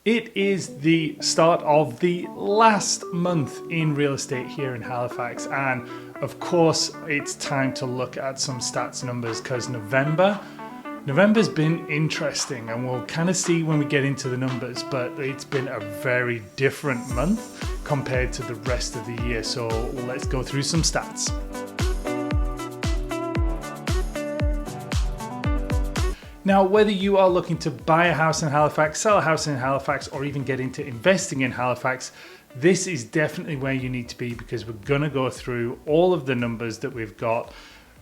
It is the start of the last month in real estate here in Halifax, and of course it's time to look at some stats numbers because November's been interesting, and we'll kind of see when we get into the numbers, but it's been a very different month compared to the rest of the year. So let's go through some stats. Now, whether you are looking to buy a house in Halifax, sell a house in Halifax, or even get into investing in Halifax, this is definitely where you need to be, because we're going to go through all of the numbers that we've got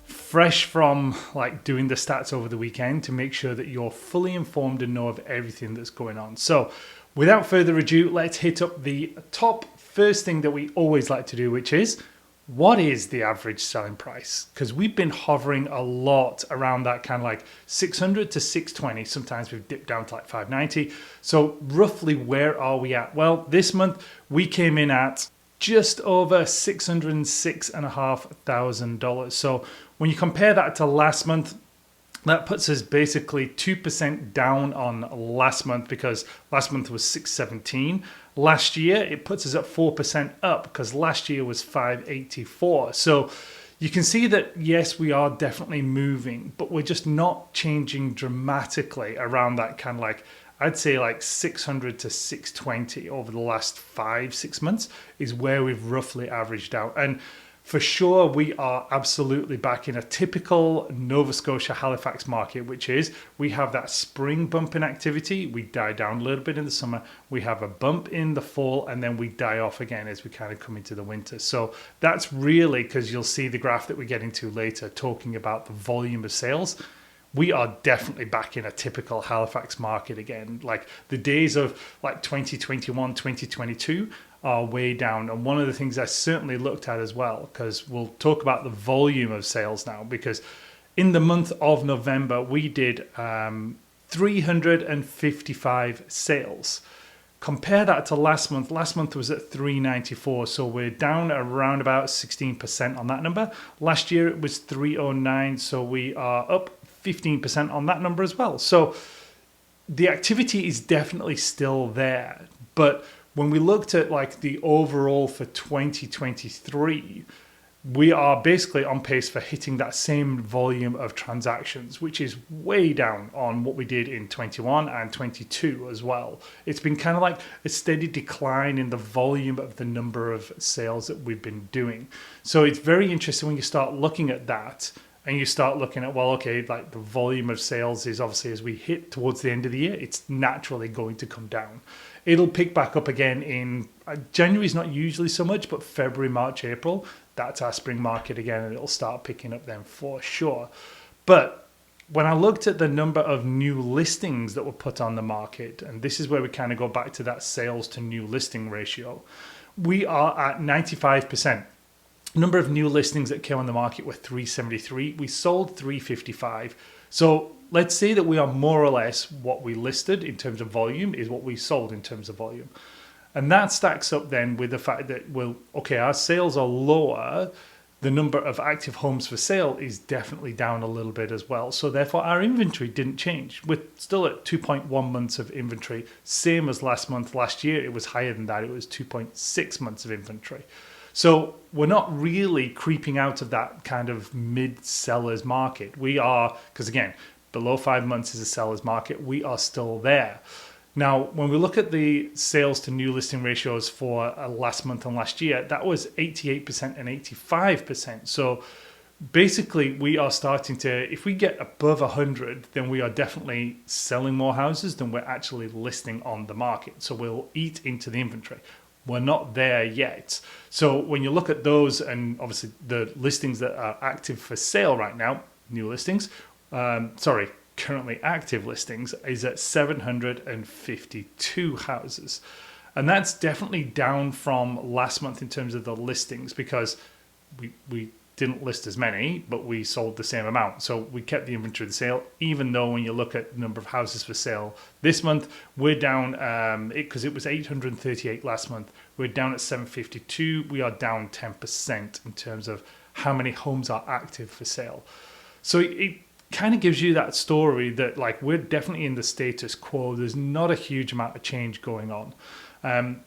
fresh from doing the stats over the weekend to make sure that you're fully informed and know of everything that's going on. So without further ado, let's hit up the top first thing that we always like to do, which is, what is the average selling price? Because we've been hovering a lot around that kind of like 600 to 620. Sometimes we've dipped down to like 590. So roughly where are we at? Well, this month we came in at just over $606,500. So when you compare that to last month, that puts us basically 2% down on last month, because last month was 617. Last year, it puts us at 4% up, because last year was 584. So you can see that, yes, we are definitely moving, but we're just not changing dramatically around that kind of I'd say 600 to 620 over the last 5-6 months is where we've roughly averaged out. And for sure, we are absolutely back in a typical Nova Scotia Halifax market, which is we have that spring bump in activity. We die down a little bit in the summer. We have a bump in the fall, and then we die off again as we kind of come into the winter. So that's really, because you'll see the graph that we get into later talking about the volume of sales. We are definitely back in a typical Halifax market again. The days of 2021, 2022 are way down. And one of the things I certainly looked at as well, because we'll talk about the volume of sales now, because in the month of November, we did 355 sales. Compare that to last month. Last month was at 394. So we're down around about 16% on that number. Last year it was 309. So we are up 15% on that number as well. So the activity is definitely still there. But when we looked at the overall for 2023, we are basically on pace for hitting that same volume of transactions, which is way down on what we did in 21 and 22 as well. It's been kind of like a steady decline in the volume of the number of sales that we've been doing. So it's very interesting when you start looking at that, and you start looking at, well, okay, the volume of sales is obviously, as we hit towards the end of the year, it's naturally going to come down. It'll pick back up again in January is not usually so much, but February, March, April, that's our spring market again, and it'll start picking up then for sure. But when I looked at the number of new listings that were put on the market, and this is where we kind of go back to that sales to new listing ratio, we are at 95%. Number of new listings that came on the market were 373. We sold 355. So let's say that we are more or less what we listed in terms of volume is what we sold in terms of volume. And that stacks up then with the fact that, our sales are lower. The number of active homes for sale is definitely down a little bit as well. So therefore our inventory didn't change. We're still at 2.1 months of inventory, same as last month. Last year it was higher than that. It was 2.6 months of inventory. So we're not really creeping out of that kind of mid-sellers market. We are, because again, below 5 months is a seller's market. We are still there. Now, when we look at the sales to new listing ratios for last month and last year, that was 88% and 85%. So basically, we are starting to, if we get above 100, then we are definitely selling more houses than we're actually listing on the market. So we'll eat into the inventory. We're not there yet. So when you look at those, and obviously the listings that are active for sale right now, new listings, currently active listings is at 752 houses. And that's definitely down from last month in terms of the listings, because we didn't list as many, but we sold the same amount. So we kept the inventory of the sale, even though when you look at the number of houses for sale this month, we're down, because it was 838 last month, we're down at 752. We are down 10% in terms of how many homes are active for sale. So it kind of gives you that story that like we're definitely in the status quo. There's not a huge amount of change going on.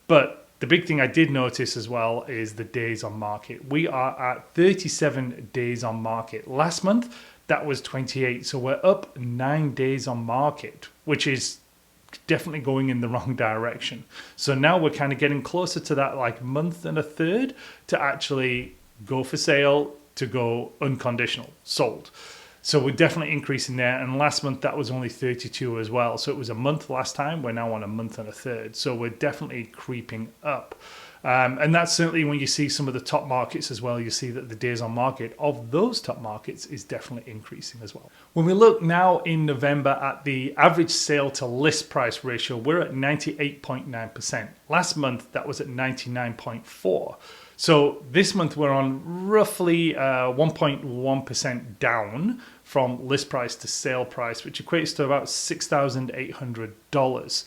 But the big thing I did notice as well is the days on market. We are at 37 days on market. Last month, that was 28. So we're up 9 days on market, which is definitely going in the wrong direction. So now we're kind of getting closer to that like month and a third to actually go for sale, to go unconditional, sold. So we're definitely increasing there. And last month, that was only 32 as well. So it was a month last time. We're now on a month and a third. So we're definitely creeping up. And that's certainly when you see some of the top markets as well, you see that the days on market of those top markets is definitely increasing as well. When we look now in November at the average sale to list price ratio, we're at 98.9%. Last month, that was at 99.4%. So this month we're on roughly 1.1% down from list price to sale price, which equates to about $6,800.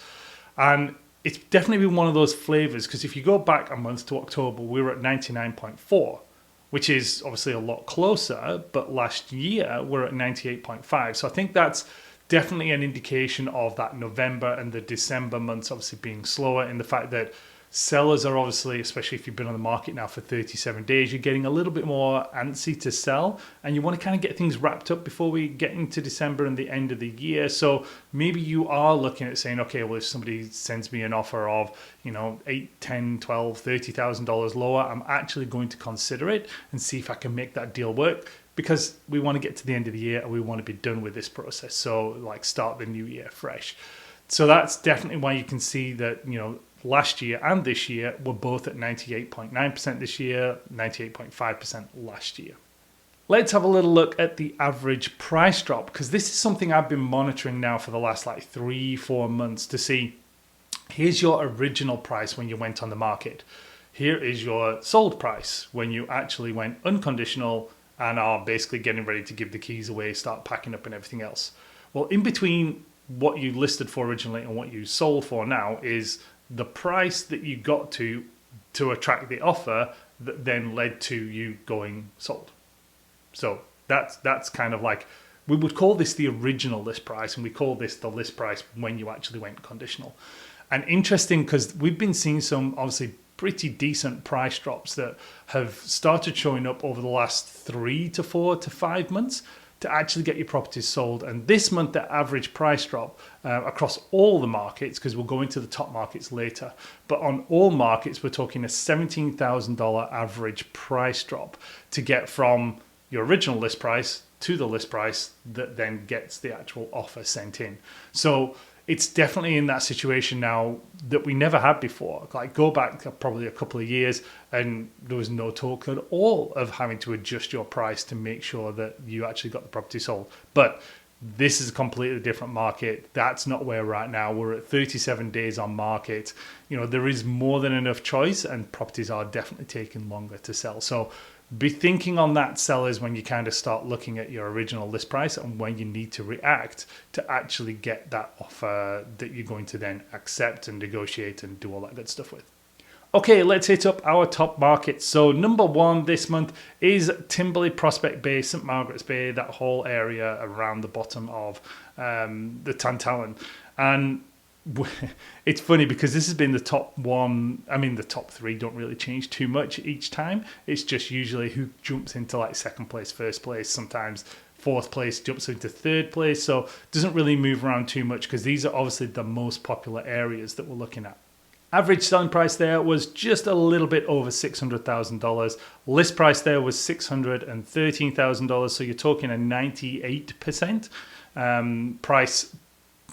And it's definitely been one of those flavors, because if you go back a month to October, we were at 99.4, which is obviously a lot closer, but last year we're at 98.5. So I think that's definitely an indication of that November and the December months obviously being slower, in the fact that sellers are obviously, especially if you've been on the market now for 37 days, you're getting a little bit more antsy to sell, and you want to kind of get things wrapped up before we get into December and the end of the year. So maybe you are looking at saying, okay, well, if somebody sends me an offer of, $8, $10, $12, $30,000 lower, I'm actually going to consider it and see if I can make that deal work, because we want to get to the end of the year and we want to be done with this process. So like start the new year fresh. So that's definitely why you can see that, last year and this year, we're both at 98.9% this year, 98.5% last year. Let's have a little look at the average price drop, because this is something I've been monitoring now for the last 3-4 months to see, here's your original price when you went on the market. Here is your sold price when you actually went unconditional and are basically getting ready to give the keys away, start packing up and everything else. Well, in between what you listed for originally and what you sold for now is the price that you got to attract the offer that then led to you going sold. So that's kind of like, we would call this the original list price, and we call this the list price when you actually went conditional. And interesting, because we've been seeing some obviously pretty decent price drops that have started showing up over the last 3 to 4 to 5 months to actually get your properties sold. And this month, the average price drop across all the markets, because we'll go into the top markets later, but on all markets, we're talking a $17,000 average price drop to get from your original list price to the list price that then gets the actual offer sent in. So it's definitely in that situation now that we never had before. Like, go back probably a couple of years and there was no talk at all of having to adjust your price to make sure that you actually got the property sold. But this is a completely different market. That's not where we're at now. We're at 37 days on market. There is more than enough choice, and properties are definitely taking longer to sell. So be thinking on that, sellers, when you kind of start looking at your original list price and when you need to react to actually get that offer that you're going to then accept and negotiate and do all that good stuff with. Okay, let's hit up our top markets. So number 1 this month is Timberley, Prospect Bay, St. Margaret's Bay, that whole area around the bottom of the Tantallon. And it's funny because this has been the top one. I mean, the top 3 don't really change too much each time. It's just usually who jumps into like second place, first place, sometimes fourth place jumps into third place. So it doesn't really move around too much, because these are obviously the most popular areas that we're looking at. Average selling price there was just a little bit over $600,000. List price there was $613,000. So you're talking a 98%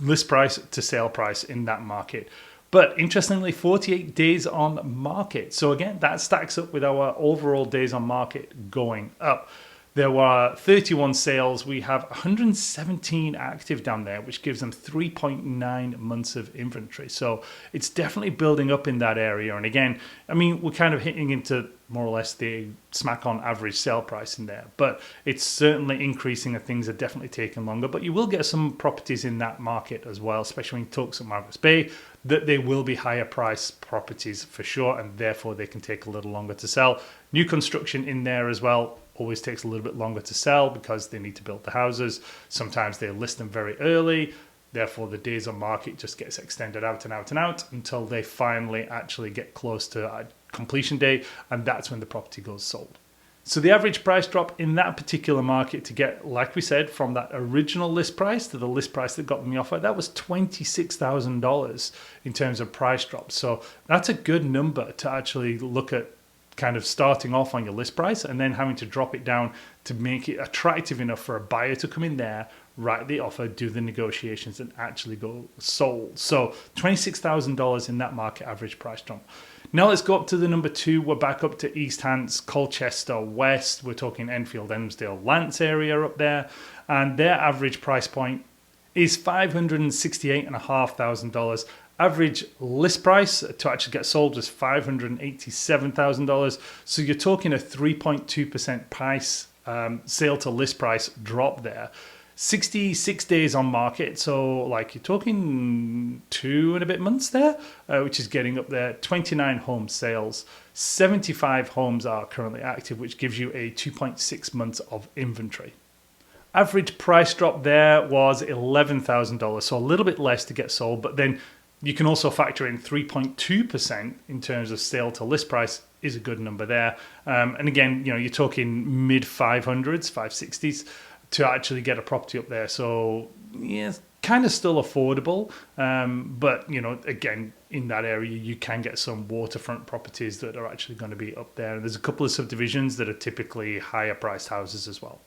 list price to sale price in that market. But interestingly, 48 days on market. So again, that stacks up with our overall days on market going up. There were 31 sales. We have 117 active down there, which gives them 3.9 months of inventory. So it's definitely building up in that area. And again, I mean, we're kind of hitting into more or less the smack on average sale price in there, but it's certainly increasing and things are definitely taking longer. But you will get some properties in that market as well, especially when you talk St. Margaret's Bay, that they will be higher price properties for sure, and therefore they can take a little longer to sell. New construction in there as well, always takes a little bit longer to sell because they need to build the houses. Sometimes they list them very early. Therefore, the days on market just gets extended out and out and out until they finally actually get close to a completion day, and that's when the property goes sold. So the average price drop in that particular market to get, like we said, from that original list price to the list price that got them the offer, that was $26,000 in terms of price drop. So that's a good number to actually look at, kind of starting off on your list price and then having to drop it down to make it attractive enough for a buyer to come in there, write the offer, do the negotiations, and actually go sold. So $26,000 in that market average price drop. Now let's go up to the number 2. We're back up to East Hants, Colchester West. We're talking Enfield, Elmsdale, Lance area up there. And their average price point is $568,500. Average list price to actually get sold was $587,000. So you're talking a 3.2% price sale to list price drop there. 66 days on market, so like you're talking 2 and a bit months there, which is getting up there. 29 home sales, 75 homes are currently active, which gives you a 2.6 months of inventory. Average price drop there was $11,000, so a little bit less to get sold, but then you can also factor in 3.2% in terms of sale to list price is a good number there. And again, you're talking mid 500s, 560s. To actually get a property up there. So yeah, kind of still affordable. But, again, in that area, you can get some waterfront properties that are actually going to be up there. And there's a couple of subdivisions that are typically higher priced houses as well.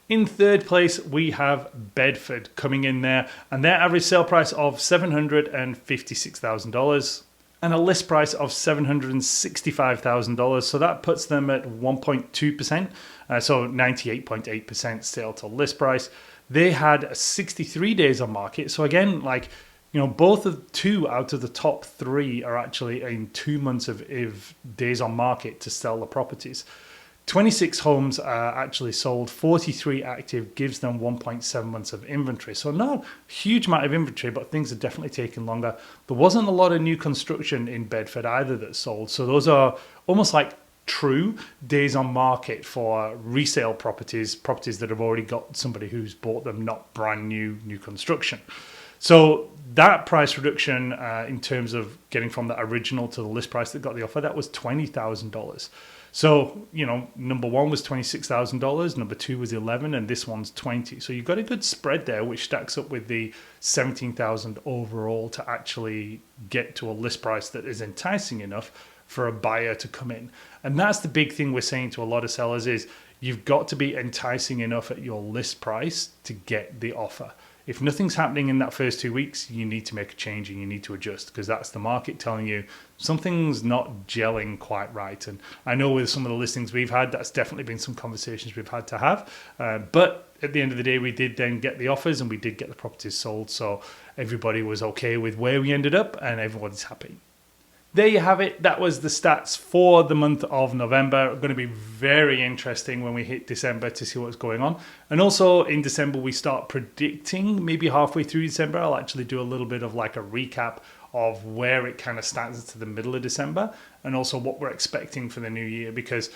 In third place, we have Bedford coming in there, and their average sale price of $756,000 and a list price of $765,000. So that puts them at 1.2%, so 98.8% sale to list price. They had 63 days on market. So again, both of 2 out of the top 3 are actually in 2 months of days on market to sell the properties. 26 homes are actually sold, 43 active, gives them 1.7 months of inventory. So not a huge amount of inventory, but things are definitely taking longer. There wasn't a lot of new construction in Bedford either that sold. So those are almost like true days on market for resale properties that have already got somebody who's bought them, not brand new construction. So that price reduction in terms of getting from the original to the list price that got the offer, that was $20,000. So, number 1 was $26,000, number 2 was $11,000, and this one's $20,000. So you've got a good spread there, which stacks up with the $17,000 overall to actually get to a list price that is enticing enough for a buyer to come in. And that's the big thing we're saying to a lot of sellers is you've got to be enticing enough at your list price to get the offer. If nothing's happening in that first 2 weeks, you need to make a change and you need to adjust, because that's the market telling you something's not gelling quite right. And I know with some of the listings we've had, that's definitely been some conversations we've had to have. But at the end of the day, we did then get the offers and we did get the properties sold. So everybody was okay with where we ended up and everyone's happy. There you have it. That was the stats for the month of November. It's going to be very interesting when we hit December to see what's going on. And also in December, we start predicting, maybe halfway through December, I'll actually do a little bit of like a recap of where it kind of stands to the middle of December and also what we're expecting for the new year, because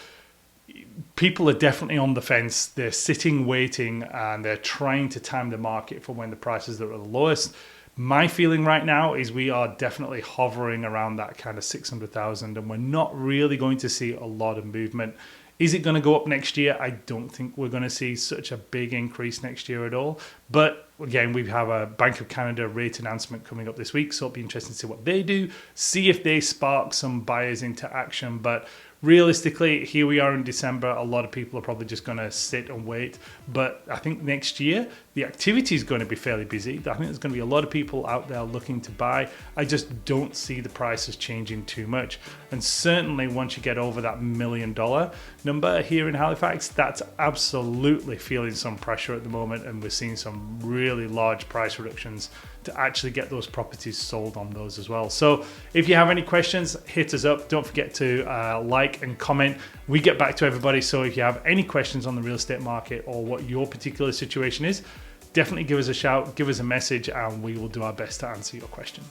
people are definitely on the fence. They're sitting, waiting, and they're trying to time the market for when the prices are at the lowest. My feeling right now is we are definitely hovering around that kind of 600,000 and we're not really going to see a lot of movement. Is it going to go up next year? I don't think we're going to see such a big increase next year at all. But again, we have a Bank of Canada rate announcement coming up this week, so it'll be interesting to see what they do, see if they spark some buyers into action. But realistically, here we are in December. A lot of people are probably just going to sit and wait. But I think next year, the activity is going to be fairly busy. I think there's going to be a lot of people out there looking to buy. I just don't see the prices changing too much. And certainly once you get over that $1 million number here in Halifax, that's absolutely feeling some pressure at the moment. And we're seeing some really large price reductions to actually get those properties sold on those as well. So if you have any questions, hit us up. Don't forget to like and comment. We get back to everybody. So if you have any questions on the real estate market or what your particular situation is, definitely give us a shout, give us a message, and we will do our best to answer your question.